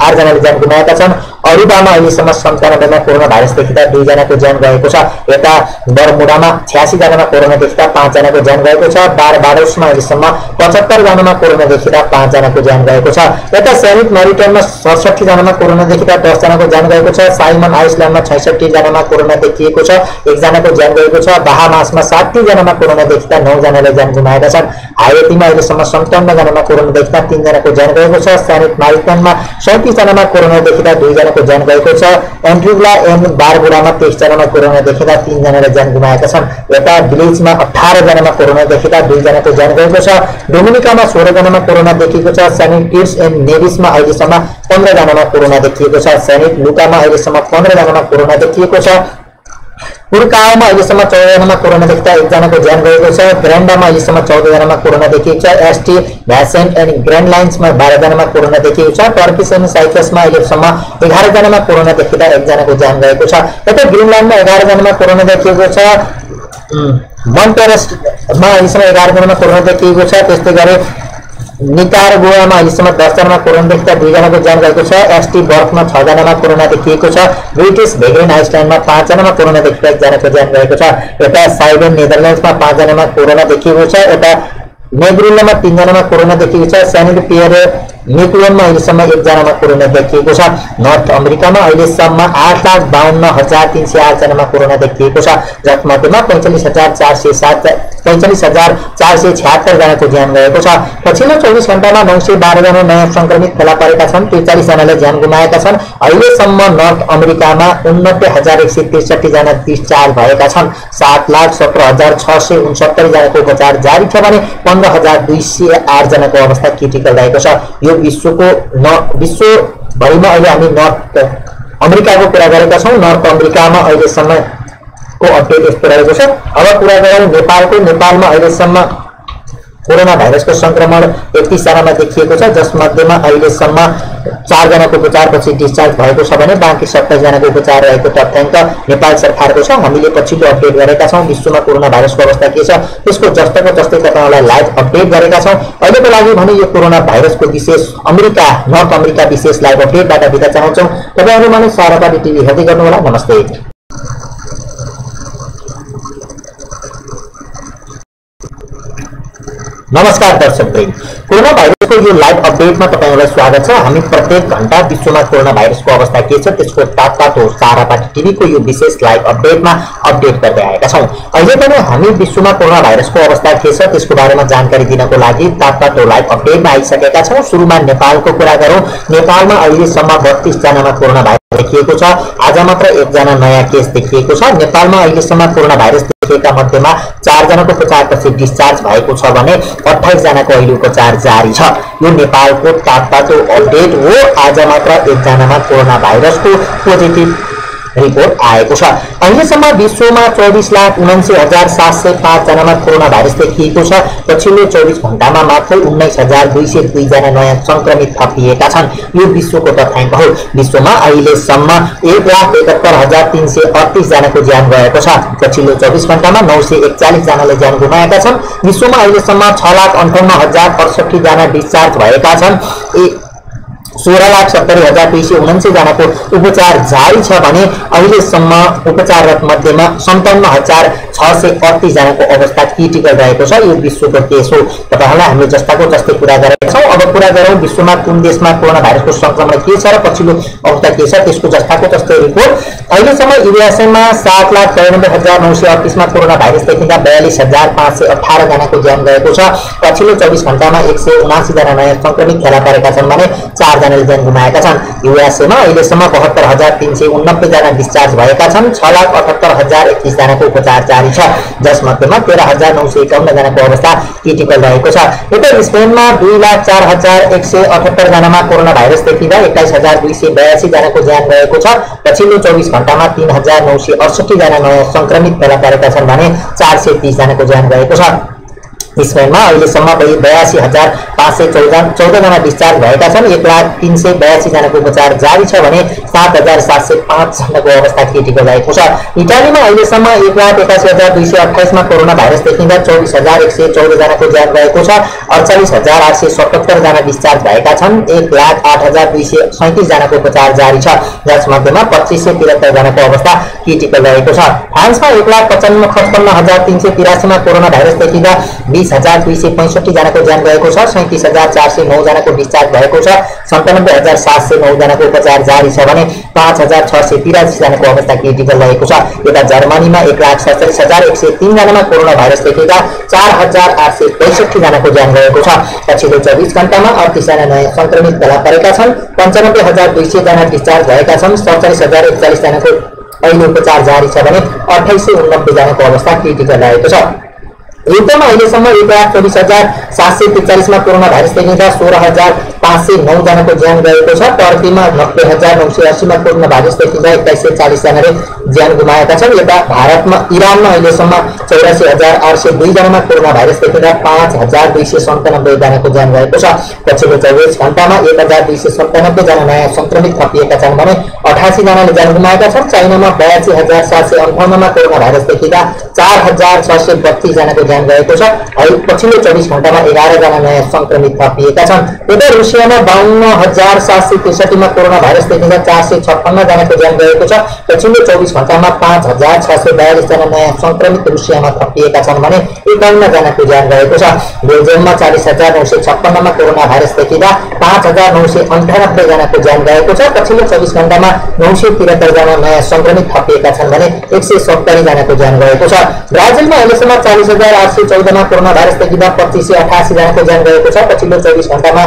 8 जनाले ज्यान गुमाएका छन्। अरुबामा अहिलेसम्म 97 मा कोरोना भाइरस देखिँदा 2 जनाको ज्यान गएको छ। यता बर्मुडामा 86 जनामा कोरोना देखिँदा 5 जनाको ज्यान गएको छ। बारबाडोसमा अहिलेसम्म 75 जनामा कोरोना देखिँदा 5 जनाको ज्यान गएको छ। यता सेन्ट मेरिटनमा 67 जनामा कोरोना देखिँदा 10 जनाको ज्यान गएको छ। साइमन आइसल्यान्डमा 66 जनामा कोरोना देखिएको छ। 1 जनाको ज्यान गएको छ। बाहामासमा 60 जनामा कोरोना देखिँदा 9 जनाले ज्यान गुमाएका छन्। हाइतीमा अहिलेसम्म 57 जनामा कोरोना देखिँदा 3 जनाको ज्यान गएको छ। सेन्ट मारिटनमा 37 जनामा कोरोना देखिँदा 2 जनाको ज्यान गएको छ। एन्ट्रिगुला एन्ड बारबुडामा 23 जनामा कोरोना देखिँदा 3 जनाले ज्यान गुमाएका छन्। यता भिलेजमा 18 जनामा कोरोना देखिँदा 2 जनाको ज्यान गएको छ। डोमिनिकामा 16 जनामा कोरोना देखिएको छ। सेन्ट किट्स एन्ड नेभिसमा अहिलेसम्म 15 जनामा कोरोना देखिएको छ। सेन्ट लुकामा अहिलेसम्म 15 जनामा कोरोना देखिएको छ। पुर्काओमा अहिलेसम्म 14 जनामा कोरोना देखिँदा 1 जनाको ज्यान गएको छ। ग्रान्डामा अहिलेसम्म 14 जनामा कोरोना देखिएको छ। एसटी भ्यासेन्ट एन्ड ग्रान्ड लाइन्समा 12 जनामा कोरोना देखिएको छ। टर्किस एन्ड साइप्रसमा अहिलेसम्म 11 जनामा कोरोना देखिँदा 1 जनाको ज्यान गएको छ। यता ग्रिनल्यान्डमा 11 जनामा कोरोना देखिएको छ। मोन्टेरेस्टमा अहिलेसम्म 11 जनामा कोरोना देखिएको छ। त्यस्तै गरी निकारागुआमा अहिलेसम्म 10 जनामा कोरोना देखिँदा 2 जनाको ज्यान गएको छ। एसटी बर्फमा 6 जनामा कोरोना देखिएको छ। ब्रिटिस भेग्रेन आइसल्यान्डमा 5 जनामा कोरोना देखिँदा 1 जनाको ज्यान गएको छ। यता साइबेन नेदरल्यान्ड्समा 5 जनामा कोरोना देखिएको छ। यता नेग्रिलामा 3 जनामा कोरोना देखिएको छ। सेन्ट पियरे निकोलोनमा अहिलेसम्म 1 जनामा कोरोना देखिएको छ। नर्थ अमेरिकामा अहिलेसम्म 8,52,308 जनामा कोरोना देखिएको छ। जसमध्येमा 45,476 जनाको ज्यान गएको छ। पछिल्लो 24 घण्टामा 912 जना नयाँ संक्रमित फेला परेका छन्। 43 जनाले ज्यान गुमाएका छन्। अहिलेसम्म नर्थ अमेरिकामा 69,163 जना डिस्चार्ज भएका छन्। 7,17,669 जनाको उपचार जारी छ भने 15,208 जनाको अवस्था क्रिटिकल रहेको छ। यो विश्वभरिमा अहिले हामी नर्थ अमेरिकाको कुरा गरेका छौँ। नर्थ अमेरिकामा अहिलेसम्मको अपडेट यस्तो रहेको छ। अब कुरा गरौँ नेपालको। नेपालमा अहिलेसम्म कोरोना भाइरसको संक्रमण 31 जनामा देखिएको छ। जसमध्येमा अहिलेसम्म 4 जनाको उपचारपछि डिस्चार्ज भएको छ भने बाँकी 27 जनाको उपचार रहेको तथ्याङ्क नेपाल सरकारको छ। हामीले पछिल्लो अपडेट गरेका छौँ। विश्वमा कोरोना भाइरसको अवस्था के छ त्यसको जस्तैको जस्तै तपाईँहरूलाई लाइभ अपडेट गरेका छौँ। अहिलेको लागि भने यो कोरोना भाइरसको विशेष नर्थ अमेरिका विशेष लाइभ अपडेटबाट बिदा चाहन्छौँ। तपाईँहरू माने सारापाटी टिभी हेर्दै गर्नुहोला। नमस्ते। नमस्कार दर्शकवृन्द, कोरोना भाइरसको यो लाइभ अपडेटमा तपाईहरुलाई स्वागत छ। हामी प्रत्येक घण्टा विश्वमा कोरोना भाइरसको अवस्था के छ त्यसको तात्काल सारापाटी टिभीको यो विशेष लाइभ अपडेटमा अपडेट गर्दै आएका छौं। अहिले पनि हामी विश्वमा कोरोना भाइरसको अवस्था के छ त्यसको बारेमा जानकारी दिनको लागि तात्काल लाइभ अपडेटमा आइसकेका छौं। सुरुमा नेपालको कुरा गरौँ। नेपालमा अहिलेसम्म 32 जनामा कोरोना भाइरस देखिएको छ। आज मात्र 1 जना नयाँ केस देखिएको छ। नेपालमा अहिलेसम्म कोरोना भाइरस देखिएका मध्येमा 4 जनाको उपचारपछि डिस्चार्ज भएको छ भने 28 जनाको अहिले उपचार जारी छ। यो नेपालको तात्काल अपडेट हो। आज मात्र 1 जनामा कोरोना भाइरसको पोजिटिभ रिपोर्ट आएको छ। अहिलेसम्म विश्वमा 24,79,705 जनामा कोरोना भाइरस देखिएको छ। पछिल्लो 24 घण्टामा मात्र 19,202 जना नयाँ संक्रमित थपिएका छन्। यो विश्वको तथ्याङ्क हो। विश्वमा अहिलेसम्म 1,71,338 जनाको ज्यान गएको छ। पछिल्लो 24 घण्टामा 941 जनाले ज्यान गुमाएका छन्। विश्वमा अहिलेसम्म 6,58,068 जना डिस्चार्ज भएका छन्। 16,70,279 जनाको उपचार जारी छ भने अहिलेसम्म उपचाररत मध्येमा 57,638 जनाको अवस्था क्रिटिकल रहेको छ। यो विश्वको केस हो। तपाईहरुलाई हामीले जस्ताको जस्तै कुरा गरेका छौं। अब कुरा गरौँ विश्वमा कुन देशमा कोरोना भाइरसको संक्रमण के छ र पछिल्लो अवस्था के छ त्यसको जस्ताको जस्तै रिपोर्ट। अहिलेसम्म युएसएमा 7,93,938 मा कोरोना भाइरस देखिँदा 42,518 जनाको ज्यान गएको छ। पछिल्लो 24 घण्टामा 179 जना नयाँ संक्रमित फेला परेका छन् भने 4 जनाले ज्यान गुमाएका छन्। युएसएमा अहिलेसम्म 72,389 जना डिस्चार्ज भएका छन्। 6,78,031 जनाको उपचार जारी छ, जसमध्येमा 13,951 जनाको अवस्था क्रिटिकल रहेको छ। यतै स्पेनमा 2,04,178 जनामा कोरोना भाइरस देखिँदा 21,282 जनाको ज्यान गएको छ। पछिल्लो 24 घण्टामा 3,968 जना नयाँ संक्रमित फेला परेका छन् भने 430 जनाको ज्यान गएको छ। स्पेनमा अहिलेसम्म 82,514 जना डिस्चार्ज भएका छन्। 1,03,82 जनाको उपचार जारी छ भने 7,705 जनाको अवस्था क्रिटिकल रहेको छ। इटालीमा अहिलेसम्म 1,81,228 मा कोरोना भाइरस देखिँदा 24,114 जनाको ज्यान गएको छ। 48,877 जना डिस्चार्ज भएका छन्। 1,08,237 जनाको उपचार जारी छ, जसमध्येमा 2,573 जनाको अवस्था क्रिटिकल रहेको छ। फ्रान्समा 1,55,383 मा कोरोना भाइरस देखिँदा 20,265 जनाको ज्यान गएको छ। 37,409 जनाको डिस्चार्ज भएको छ। 97,709 जनाको उपचार जारी छ भने 5,683 जनाको अवस्था क्रिटिकल रहेको छ। यता जर्मनीमा 1,47,103 जनामा कोरोना भाइरस देखिँदा 4,865 जनाको ज्यान गएको छ। पछिल्लो 24 घण्टामा 38 जना नयाँ संक्रमित फेला परेका छन्। 95,200 जना डिस्चार्ज भएका छन्। 47,041 जनाको अहिले उपचार जारी छ भने 28,89 जनाको अवस्था क्रिटिकल रहेको छ। युद्धमा अहिलेसम्म 1,24,743 मा कोरोना भाइरस देखिँदा 16,509 जनाको ज्यान गएको छ। टर्कीमा 90,980 मा कोरोना भाइरस देखिँदा 2140 जनाले ज्यान गुमाएका छन्। यता भारतमा इरानमा अहिलेसम्म 84,802 जनामा कोरोना भाइरस देखिँदा 5,297 जनाको ज्यान गएको छ। पछिल्लो 24 घण्टामा 1,297 जना नयाँ संक्रमित थपिएका छन् भने 88 जनाले ज्यान गुमाएका छन्। चाइनामा 82,758 मा कोरोना भाइरस देखिँदा 4,632 जनाको ज्यान गएको छ। पछिल्लो 24 घण्टामा 11 जना नयाँ संक्रमित थपिएका छन्। यता रुसियामा 52,763 मा कोरोना भाइरस देखिँदा 456 जनाको ज्यान गएको छ। पछिल्लो 24 घण्टामा 5,642 जना नयाँ संक्रमित रुसियामा थपिएका छन् भने 51 जनाको ज्यान गएको छ। बेल्जियममा 40,956 मा कोरोना भाइरस देखिँदा 5,998 जनाको ज्यान गएको छ। पछिल्लो 24 घण्टामा 973 जना नयाँ संक्रमित थपिएका छन् भने 170 जनाको ज्यान गएको छ। ब्राजिलमा अहिलेसम्म 40,814 मा कोरोना भाइरस देखिँदा 2,588 जनाको ज्यान गएको छ। पछिल्लो 24 घण्टामा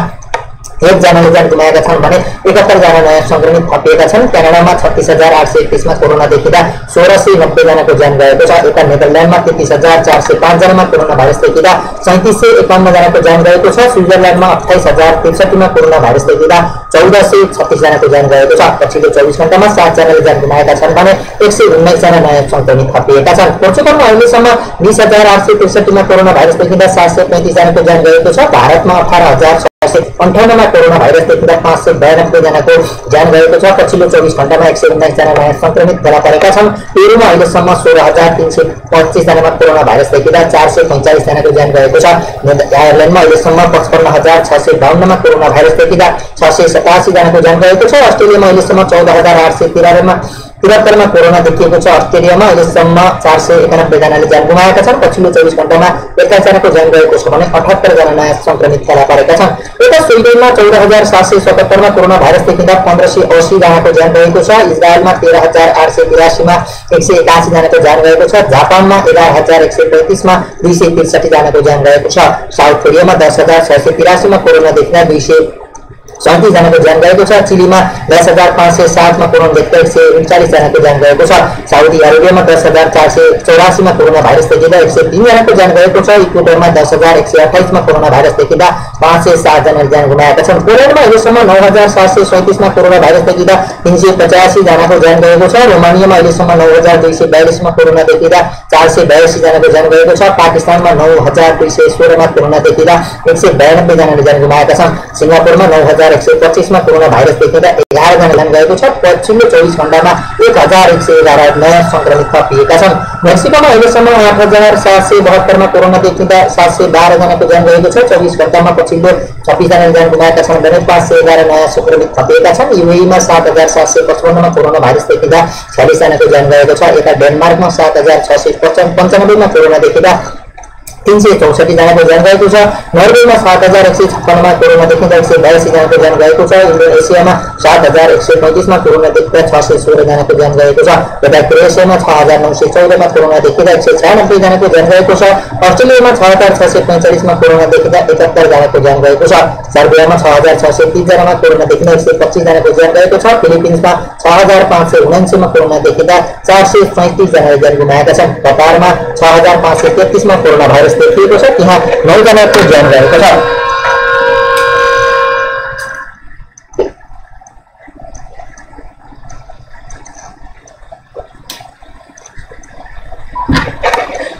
1 जनाले ज्यान गुमाएका छन् भने 71 जना नयाँ संक्रमित थपिएका छन्। क्यानाडामा 36,831 मा कोरोना देखिँदा 1,690 जनाको ज्यान गएको छ। यता नेदरल्यान्डमा 33,405 जनामा कोरोना भाइरस देखिँदा 3751 जनाको ज्यान गएको छ। स्विजरल्यान्डमा 28,063 मा कोरोना भाइरस देखिँदा 1436 जनाको ज्यान गएको छ। पछिल्लो 24 घण्टामा 7 जनाले ज्यान गुमाएका छन् भने 119 जना नयाँ संक्रमित थपिएका छन्। पोर्चुगलमा अहिलेसम्म 20,863 मा कोरोना भाइरस देखिँदा 735 जनाको ज्यान गएको छ। भारतमा 18,658 मा कोरोना भाइरस देखिँदा 592 जनाको ज्यान गएको छ। पछिल्लो 24 घण्टामा 119 जना नयाँ संक्रमित फेला परेका छन्। पेरुमा अहिलेसम्म 16,325 जनामा कोरोना भाइरस देखिँदा 445 जनाको ज्यान गएको छ। आयरल्यान्डमा अहिलेसम्म 55,652 मा कोरोना भाइरस देखिँदा 687 जनाको ज्यान गएको छ। अस्ट्रेलियामा अहिलेसम्म 14,893 73 मा कोरोना देखिएको छ। अस्ट्रेलियामा अहिलेसम्म 491 जनाले ज्यान गुमाएका छन्। पछिल्लो 24 घण्टामा 21 जनाको ज्यान गएको छ भने 78 जना नयाँ संक्रमित फेला परेका छन्। यता स्विडेनमा 14777 मा कोरोना भाइरस देखिँदा 1580 जनाको ज्यान गएको छ। इजरायलमा 13882 मा 181 जनाको ज्यान गएको छ। जापानमा 11135 मा 263 जनाको ज्यान गएको छ। साउथ कोरियामा 10683 मा कोरोना देखिँदा 237 जनाको ज्यान गएको छ। चिलीमा 10507 मा कोरोना देखिँदा 139 जनाको ज्यान गएको छ। साउदी अरेबियामा 10484 मा कोरोना भाइरस देखिँदा 103 जनाको ज्यान गएको छ। इक्वेडरमा 10128 मा कोरोना भाइरस देखिँदा 507 जनाले ज्यान गुमाएका छन्। पोल्यान्डमा अहिलेसम्म 9737 मा कोरोना भाइरस देखिँदा 385 जनाको ज्यान गएको छ। रोमानियामा अहिलेसम्म 9242 मा कोरोना देखिँदा 482 जनाको ज्यान गएको छ। पाकिस्तानमा 9216 मा कोरोना देखिँदा 192 जनाले ज्यान गुमाएका छन्। सिङ्गापुरमा 9125 मा कोरोना भाइरस देखिँदा 11 जना ज्यान गएको छ। पछिल्लो 24 घण्टामा 1111 नयाँ संक्रमित थपिएका छन्। मेक्सिकोमा अहिलेसम्म 8772 मा कोरोना देखिँदा 712 जनाको ज्यान गएको छ। 24 घण्टामा पछिल्लो 26 जनाले ज्यान गुमाएका छन् भने 511 नयाँ संक्रमित थपिएका छन्। युएईमा 7755 मा कोरोना भाइरस देखिँदा 46 जनाको ज्यान गएको छ। यता डेनमार्कमा 7695 मा कोरोना देखिँदा 364 जनाको ज्यान गएको छ। नर्वेमा 7156 मा कोरोना देखिँदा 182 जनाको ज्यान गएको छ। इन्डोनेसियामा 7135 मा कोरोना देखिँदा 616 जनाको ज्यान गएको छ। यता क्रोएसियामा 6914 मा कोरोना देखिँदा 196 जनाको ज्यान गएको छ। अस्ट्रेलियामा 6645 मा कोरोना देखिँदा 71 जनाको ज्यान गएको छ। सर्बियामा 6630 जनामा कोरोना देखिँदा 125 जनाको ज्यान गएको छ। फिलिपिन्समा 6579 मा कोरोना देखिँदा 437 जनाले ज्यान गुमाएका छन्। कतारमा 6533 मा कोरोना भाइरस देखिएको छ। त्यहाँ 9 जनाको ज्यान गएको छ।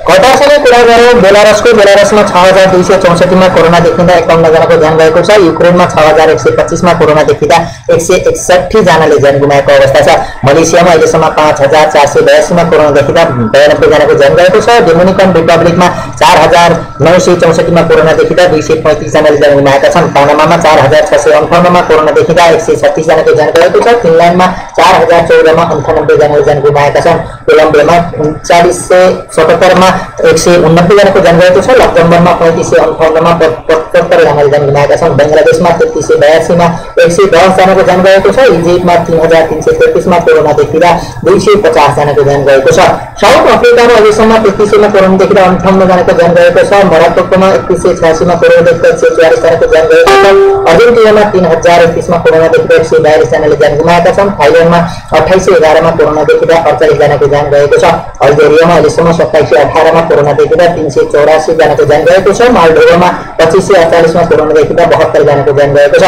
कतारसँगै कुरा गरौँ बेलारसको। बेलारसमा 6264 मा कोरोना देखिँदा 51 जनाको ज्यान गएको छ। युक्रेनमा 6125 मा कोरोना देखिँदा 161 जनाले ज्यान गुमाएको अवस्था छ। मलेसियामा अहिलेसम्म 5482 मा कोरोना देखिँदा 92 जनाको ज्यान गएको छ। डोमिनिकन रिपब्लिकमा 4964 मा कोरोना देखिँदा 235 जनाले ज्यान गुमाएका छन्। पानामामा 4658 मा कोरोना देखिँदा 136 जनाको ज्यान गएको छ। फिनल्यान्डमा 4014 मा 98 जनाले ज्यान गुमाएका छन्। कोलम्बियामा 3977 मा 189 जनाको ज्यान गएको छ। लक्जमबर्गमा 3558 मा 75 जनाले ज्यान गुमाएका छन्। बंगलादेशमा 3382 मा 110 जनाको ज्यान गएको छ। इजिप्टमा 3333 मा कोरोना देखिँदा 250 जनाको ज्यान गएको छ। साउथ अफ्रिकामा अहिलेसम्म 33 मा कोरोना देखिँदा 58 जनाको ज्यान गएको छ। मोरक्कोमा 3186 मा कोरोना देखिँदा 144 जनाको ज्यान गएको छ। अर्जेन्टिनामा 3031 मा कोरोना देखिँदा 142 जनाले ज्यान गुमाएका छन्। थाइल्यान्डमा 2811 मा कोरोना देखिँदा 48 जनाको ज्यान गएको छ। अल्जेरियामा अहिलेसम्म 2718 मा कोरोना देखिँदा 384 जनाको ज्यान गएको छ। मालडोभामा 2548 मा कोरोना देखिँदा 72 जनाको ज्यान गएको छ।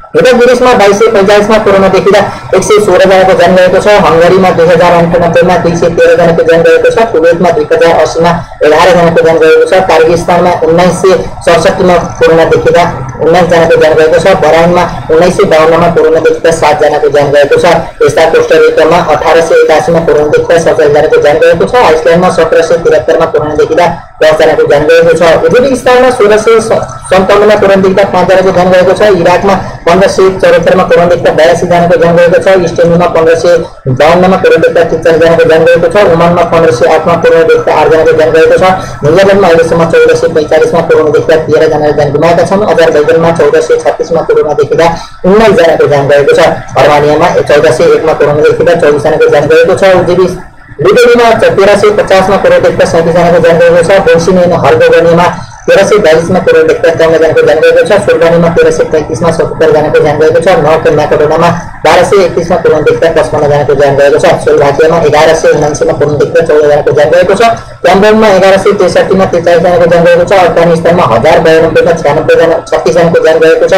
यता ग्रिसमा 2245 मा कोरोना देखिँदा 116 जनाको ज्यान गएको छ। हंगरीमा 2098 मा 213 जनाको ज्यान गएको छ। कुवेतमा 2080 मा 11 जनाको ज्यान गएको छ। किर्गिस्तानमा 1967 मा कोरोना देखिँदा 19 जनाको ज्यान गएको छ। बहराइनमा 1952 मा कोरोना देखिँदा 7 जनाको ज्यान गएको छ। यता कोस्टारिकामा 1881 मा कोरोना देखिँदा 27 जनाको ज्यान गएको छ। आइसल्यान्डमा 1773 मा कोरोना देखिँदा 10 जनाको ज्यान गएको छ। उज्बेकिस्तानमा 1657 मा कोरोना देखिँदा 5 जनाको ज्यान गएको छ। इराकमा 1574 मा कोरोना देखिँदा 82 जनाको ज्यान गएको छ। इस्टर्नमा 1552 मा कोरोना देखिँदा 43 जनाको ज्यान गएको छ। ओमानमा 1508 मा कोरोना देखिँदा 8 जनाको ज्यान गएको छ। न्युजिल्यान्डमा अहिलेसम्म 1445 मा कोरोना देखिँदा 13 जनाले ज्यान गुमाएका छन्। अजरबैजानमा 1436 मा कोरोना देखिँदा 19 जनाको ज्यान गएको छ। अर्मेनियामा 1401 मा कोरोना देखिँदा 24 जनाको ज्यान गएको छ। लिटुआनियामा 1350 मा कोरोना देखिँदा 37 जनाको ज्यान गएको छ। बोस्निया हर्जेगोभिनामा 1342 मा कोरोना देखिँदा 53 जनाको ज्यान गएको छ। स्लोभानियामा 1335 मा 77 जनाको ज्यान गएको छ। नर्थ म्याकेडोनियामा 1231 मा कोरोना देखिँदा 55 जनाको ज्यान गएको छ। स्लोभाकियामा 1179 मा कोरोना देखिँदा 14 जनाको ज्यान गएको छ। क्याम्बोडियामा 1163 मा 43 जनाको ज्यान गएको छ। अफगानिस्तानमा 1092 मा 36 जनाको ज्यान गएको छ।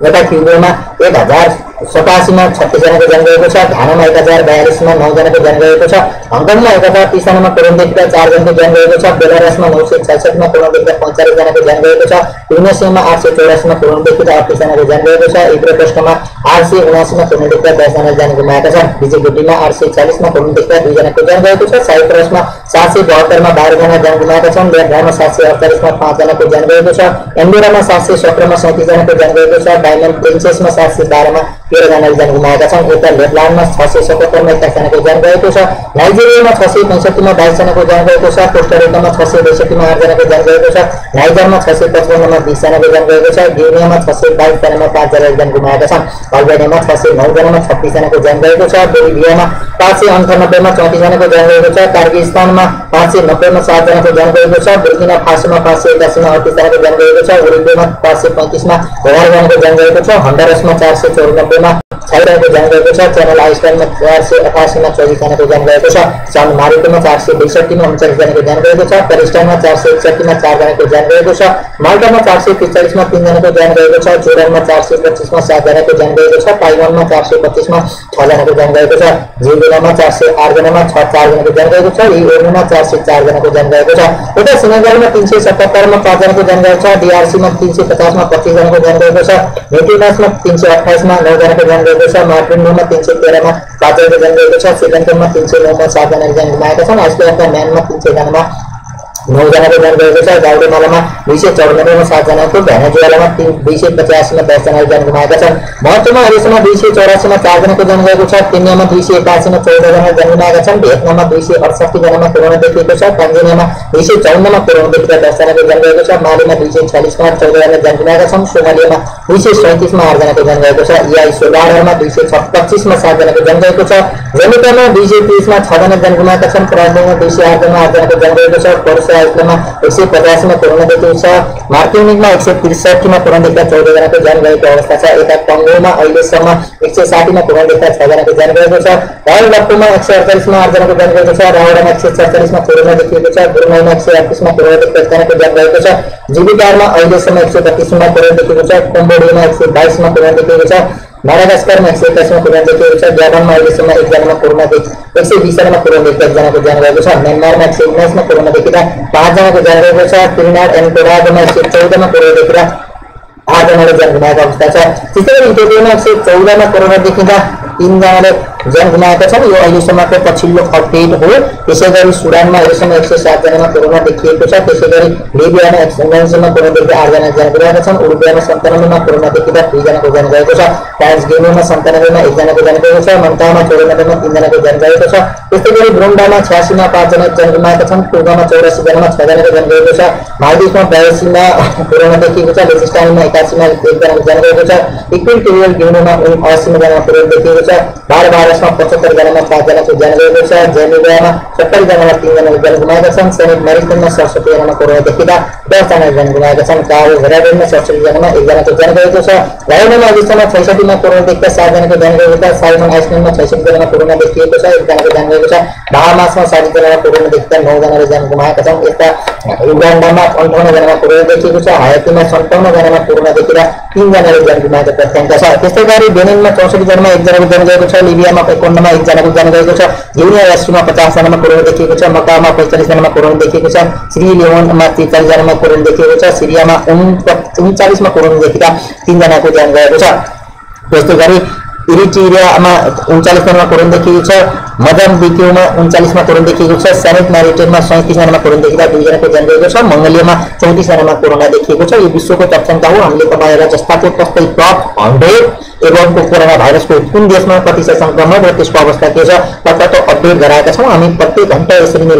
यता क्युबामा 1087 मा 36 जनाको ज्यान गएको छ। घानामा 1042 मा 9 जनाको ज्यान गएको छ। हङकङमा 1030 मा कोरोना देखिँदा 4 जनाको ज्यान गएको छ। बेलारसमा 966 मा कोरोना देखिँदा 45 जनाको ज्यान गएको छ। ट्युनिसियामा 884 मा कोरोना देखिँदा 38 जनाको ज्यान गएको छ। इब्राकोस्टमा 879 मा कोरोना देखिँदा 10 जनाले ज्यान गुमाएका छन्। डिजिबुटीमा 840 मा कोरोना देखिँदा 2 जनाको ज्यान गएको छ। साइप्रसमा 772 मा 12 जना ज्यान गुमाएका छन्। लेबनानमा 748 मा 5 जनाको ज्यान गएको छ। एन्डोरामा 717 मा 37 जनाको ज्यान गएको छ। डायमन्ड प्रिन्सेसमा 712 मा 13 जनाले ज्यान गुमाएका छन्। यता नेदरल्यान्डमा 677 मा 21 जनाको ज्यान गएको छ। नाइजेरियामा 665 मा 22 जनाको ज्यान गएको छ। कोस्टारिकामा 662 मा 8 जनाको ज्यान गएको छ। नाइजरमा 655 मा 20 जनाको ज्यान गएको छ। गिनीमा 622 जनामा 5 जनाले ज्यान गुमाएका छन्। अल्बेनियामा 609 जनामा 36 जनाको ज्यान गएको छ। बोलिभियामा 598 मा 34 जनाको ज्यान गएको छ। किर्गिस्तानमा 590 मा 7 जनाको ज्यान गएको छ। बुर्किना फासोमा 581 मा 38 जनाको ज्यान गएको छ। उरुग्वेमा 535 मा 11 जनाको ज्यान गएको छ। हन्डुरसमा 494 मा 6 जनाको ज्यान गएको छ। च्यानल आइसल्यान्डमा 488 मा 24 जनाको ज्यान गएको छ। सान मारिकोमा 462 मा 39 जनाको ज्यान गएको छ। पेरिस्टानमा 461 मा 4 जनाको ज्यान गएको छ। माल्टामा 443 मा 3 जनाको ज्यान गएको छ। जोर्डनमा 425 मा 7 जनाको ज्यान गएको छ। ताइवानमा 425 मा 6 जनाको ज्यान गएको छ। जिम्बाब्वेमा 408 जनामा 4 जनाको ज्यान गएको छ। युएनमा 404 जनाको ज्यान गएको छ। उता सेनेगलमा 377 मा 5 जनाको ज्यान गएको छ। डीआरसीमा 350 मा 25 जनाको ज्यान गएको छ। नेदरल्यान्ड्समा 328 मा 9 जनाको ज्यान गएको छ। मार्टिनिकमा 313 मा 5 जनाको ज्यान गएको छ। श्रीलङ्कामा 309 मा 7 जनाको ज्यान गुमाएका छन्। आइसल्यान्डमा म्यानमा 300 जनामा 9 जनाको ज्यान गएको छ। गाउटेमालामा 294 मा 7 जनाको, भेनेजुएलामा 285 मा 10 जनाको ज्यान गुमाएका छन्। महत्त्वमा अहिलेसम्म 284 मा 4 जनाको ज्यान गएको छ। केन्यामा 281 मा 14 जनाको ज्यान गुमाएका छन्। भियतनाममा 268 जनामा कोरोना देखिएको छ। तान्जानियामा 254 मा कोरोना देखिँदा 10 जनाको ज्यान गएको छ। मालीमा 246 मा 14 जनाको ज्यान गुमाएका छन्। सोमालियामा 237 मा 8 जनाको ज्यान गएको छ। इस्वाटिनीमा 225 मा 7 जनाको ज्यान गएको छ। जमैकामा 230 मा 6 जनाको ज्यान गुमाएका छन्। फ्रान्समा 208 मा 8 जनाको ज्यान गएको छ। आइसल्यान्डमा 185 मा कोरोना देखिएको छ। मार्टिनिकमा 163 मा कोरोना देखिँदा 14 जनाको ज्यान गएको अवस्था छ। यता कङ्गोमा अहिलेसम्म 160 मा कोरोना देखिँदा 6 जनाको ज्यान गएको छ। रायलपमा 148 मा 8 जनाको ज्यान गएको छ। रावडामा 147 मा कोरोना देखिएको छ। ब्रुनाईमा 138 मा कोरोना देखिँदा 1 जनाको ज्यान गएको छ। जिम्बाब्वेमा अहिलेसम्म 132 मा कोरोना देखिएको छ। कम्बोडियामा 122 मा कोरोना देखिएको छ। माडागास्करमा 121 मा कोरोना देखिएको छ। जापानमा अहिलेसम्म 1 जनामा कोरोना देखिएको 120 जनामा कोरोना देखिँदा 1 जनाको ज्यान गएको छ। म्यानमारमा 119 मा कोरोना देखिँदा 5 जनाको ज्यान गएको छ। त्रिनिदाद एन्ड टोबागोमा 114 मा कोरोना देखिँदा 8 जनाले ज्यान गुमाएको अवस्था छ। त्यसै गरी इथियोपियामा 114 मा कोरोना देखिँदा 3 जनाले ज्यान गुमाएका छन्। यो अहिलेसम्मको पछिल्लो अपडेट हो। त्यसै गरी सुडानमा अहिलेसम्म 107 जनामा कोरोना देखिएको छ। त्यसै गरी लिबियामा 179 मा कोरोना देखिँदा 8 जना ज्यान गुमाएका छन्। उरुग्वेमा 97 मा कोरोना देखिँदा 2 जनाको ज्यान गएको छ। फ्रान्स गिनीमा 97 मा 1 जनाको ज्यान गएको छ। मन्टामा 94 मा 3 जनाको ज्यान गएको छ। त्यस्तै गरी ब्रुन्डामा 86 मा 5 जना ज्यान गुमाएका छन्। टोगामा 84 जनामा 6 जनाको ज्यान गएको छ। मालदिभ्समा 82 मा कोरोना देखिएको छ। लिechtensteinमा 81 मा 1 जनाको ज्यान गएको छ। इक्वेटोरियल गिनीमा 80 मा जनाको कोरोना देखिएको छ। बारबाडसमा 75 जनामा 5 जनाको ज्यान गएको छ। जेनेभामा 70 जनामा 3 जनाको ज्यान गुमाएका छन्। सेनेट मेरिटनमा 67 जनामा कोरोना देखिँदा 10 जनाको ज्यान गुमाएका छन्। काबो भेराडेनमा 67 जनामा 1 जनाको ज्यान गएको छ। रायोनामा अहिलेसम्म 66 मा कोरोना देखिँदा 7 जनाको ज्यान गएको छ। साइमन आइसल्यान्डमा 66 जनामा कोरोना देखिएको छ, 1 जनाको ज्यान गएको छ। बहामासमा 60 जनामा कोरोना देखिँदा 9 जनाले ज्यान गुमाएका छन्। यस्ता युगान्डामा 58 जनामा कोरोना देखिएको छ। हाइतीमा 57 जनामा कोरोना देखिँदा 3 जनाले ज्यान गुमाएको तथ्याङ्क छ। त्यस्तै गरी बेनिनमा 64 जनामा 1 जनाको ज्यान गएको छ। लिबियामा 51 मा 1 जनाको ज्यान गएको छ। गिनी राष्ट्रमा 50 जनामा कोरोना देखिएको छ। मकामा 45 जनामा कोरोना देखिएको छ। श्रीलियोनमा 43 जनामा कोरोना देखिएको छ। सिरियामा 39 मा कोरोना देखिँदा 3 जनाको ज्यान गएको छ। त्यस्तै गरी इरिट्रियामा 39 जनामा कोरोना देखिएको छ। मोजाम्बिकमा 39 मा कोरोना देखिएको छ। सेनेट मेरिटनमा 37 जनामा कोरोना देखिँदा 2 जनाको ज्यान गएको छ। मङ्गोलियामा 34 जनामा कोरोना देखिएको छ। यो विश्वको तथ्याङ्क हो। हामीले तपाईहरुलाई जस्ताको तस्तै टप 100 एवं कोरोना भाइरसको कुन देशमा प्रतिशत संक्रमण र त्यसको अवस्था के छ तथ्यको अपडेट गराएका छौं। हामी प्रत्येक घण्टा यसरी नै